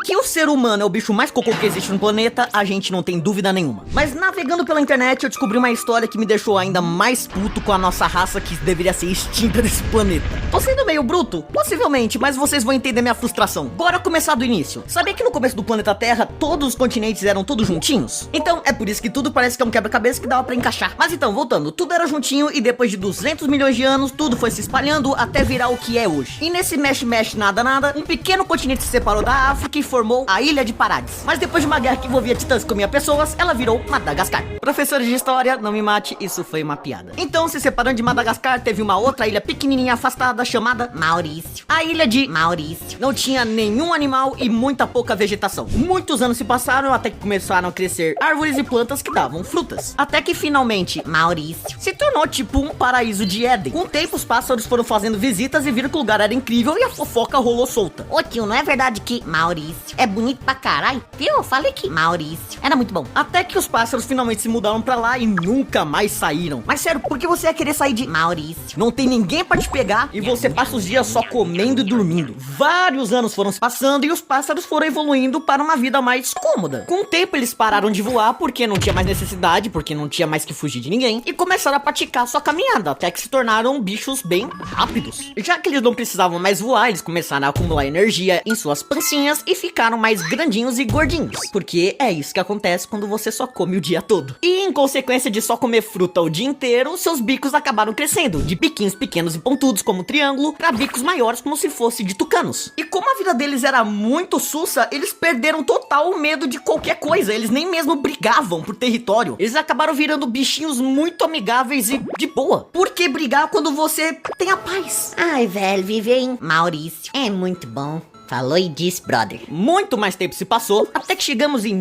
Que o ser humano é o bicho mais cocô que existe no planeta, a gente não tem dúvida nenhuma. Mas navegando pela internet, eu descobri uma história que me deixou ainda mais puto com a nossa raça que deveria ser extinta desse planeta. Tô sendo meio bruto? Possivelmente, mas vocês vão entender minha frustração. Bora começar do início. Sabia que no começo do planeta Terra, todos os continentes eram todos juntinhos? Então, é por isso que tudo parece que é um quebra-cabeça que dava pra encaixar. Mas então, voltando, tudo era juntinho e depois de 200 milhões de anos, tudo foi se espalhando até virar o que é hoje. E nesse mexe-mexe nada, um pequeno continente se separou da África e formou a Ilha de Parades. Mas depois de uma guerra que envolvia titãs que comia pessoas, ela virou Madagascar. Professores de história, não me mate, isso foi uma piada. Então, se separando de Madagascar, teve uma outra ilha pequenininha afastada chamada Maurício. A ilha de Maurício não tinha nenhum animal e muita pouca vegetação. Muitos anos se passaram até que começaram a crescer árvores e plantas que davam frutas. Até que finalmente, Maurício se tornou tipo um paraíso de Éden. Com o tempo, os pássaros foram fazendo visitas e viram que o lugar era incrível e a fofoca rolou solta. Ô tio, não é verdade que Maurício é bonito pra caralho? Viu? Eu falei que Maurício era muito bom. Até que os pássaros finalmente se mudaram pra lá e nunca mais saíram. Mas sério, por que você ia querer sair de Maurício? Não tem ninguém pra te pegar e você passa os dias só comendo e dormindo. Vários anos foram se passando e os pássaros foram evoluindo para uma vida mais cômoda. Com o tempo eles pararam de voar porque não tinha mais necessidade, porque não tinha mais que fugir de ninguém, e começaram a praticar sua caminhada, até que se tornaram bichos bem rápidos. Já que eles não precisavam mais voar, eles começaram a acumular energia em suas pancinhas e ficaram mais grandinhos e gordinhos, porque é isso que acontece quando você só come o dia todo. E em consequência de só comer fruta o dia inteiro, seus bicos acabaram crescendo, de biquinhos pequenos e pontudos como triângulo, para bicos maiores como se fosse de tucanos. E como a vida deles era muito sussa, eles perderam total o medo de qualquer coisa, eles nem mesmo brigavam por território. Eles acabaram virando bichinhos muito amigáveis e de boa. Por que brigar quando você tem a paz? Ai, velho, viver em Maurício é muito bom. Falou e disse, brother. Muito mais tempo se passou, até que chegamos em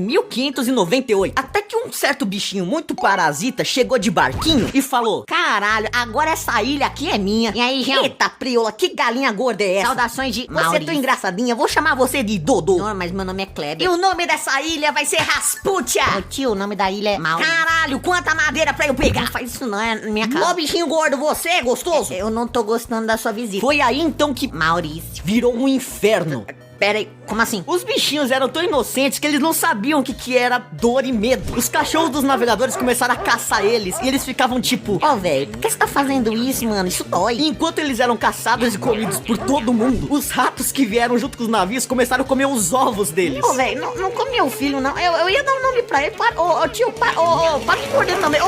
1598. Até que um certo bichinho muito parasita chegou de barquinho e falou: caralho, agora essa ilha aqui é minha. E aí, João? eita priola, que galinha gorda é essa? Saudações de Você é Maurício. tão engraçadinha, vou chamar você de Dodô. Não, mas meu nome é Kleber. E o nome dessa ilha vai ser Rasputia. Ô tio, o nome da ilha é Maurício. Caralho, quanta madeira pra eu pegar. Não faz isso não, é minha Ô casa. bichinho gordo, você é gostoso? Eu não tô gostando da sua visita. Foi aí então que Maurício. virou um inferno. Pera aí, como assim? Os bichinhos eram tão inocentes que eles não sabiam o que era dor e medo. Os cachorros dos navegadores começaram a caçar eles e eles ficavam tipo: Ó, velho, por que você tá fazendo isso, mano? Isso dói. E enquanto eles eram caçados e comidos por todo mundo, os ratos que vieram junto com os navios começaram a comer os ovos deles. Ô, velho, não come meu filho, não. Eu ia dar um nome pra ele. Ô, tio, para de morder também. Ô.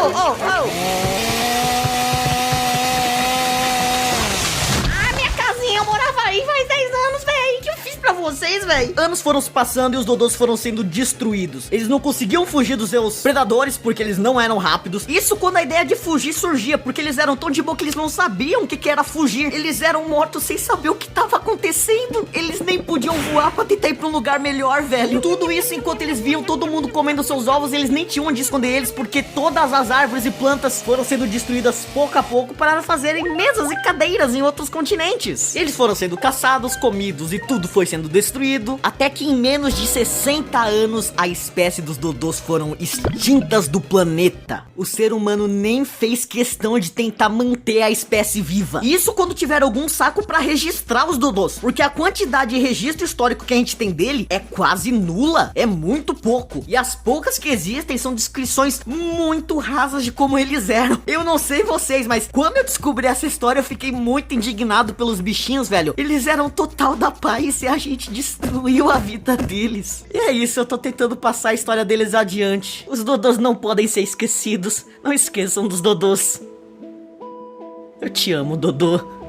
Ah, minha casinha, eu morava aí faz 10 anos, velho. O que eu fiz pra vocês, velho? Anos foram se passando e os dodôs foram sendo destruídos. Eles não conseguiam fugir dos seus predadores porque eles não eram rápidos. Isso quando a ideia de fugir surgia, porque eles eram tão de boa que eles não sabiam o que era fugir. Eles eram mortos sem saber o que tava acontecendo. Eles nem podiam voar pra tentar ir pra um lugar melhor, velho. Tudo isso enquanto eles viam todo mundo comendo seus ovos, eles nem tinham onde esconder eles, porque todas as árvores e plantas foram sendo destruídas pouco a pouco para fazerem mesas e cadeiras em outros continentes. Eles foram sendo caçados, comidos e tudo foi sendo destruído, até que em menos de 60 anos a espécie dos dodôs foram extintas do planeta. O ser humano nem fez questão de tentar manter a espécie viva. Isso quando tiver algum saco pra registrar os dodôs, porque a quantidade de registro histórico que a gente tem dele é quase nula, é muito pouco. E as poucas que existem são descrições muito rasas de como eles eram. Eu não sei vocês, mas quando eu descobri essa história eu fiquei muito indignado pelos bichinhos, velho. Eles eram total da paz e a gente destruiu a vida deles. E é isso, eu tô tentando passar a história deles adiante. Os dodôs não podem ser esquecidos. Não esqueçam dos dodôs. Eu te amo, Dodô.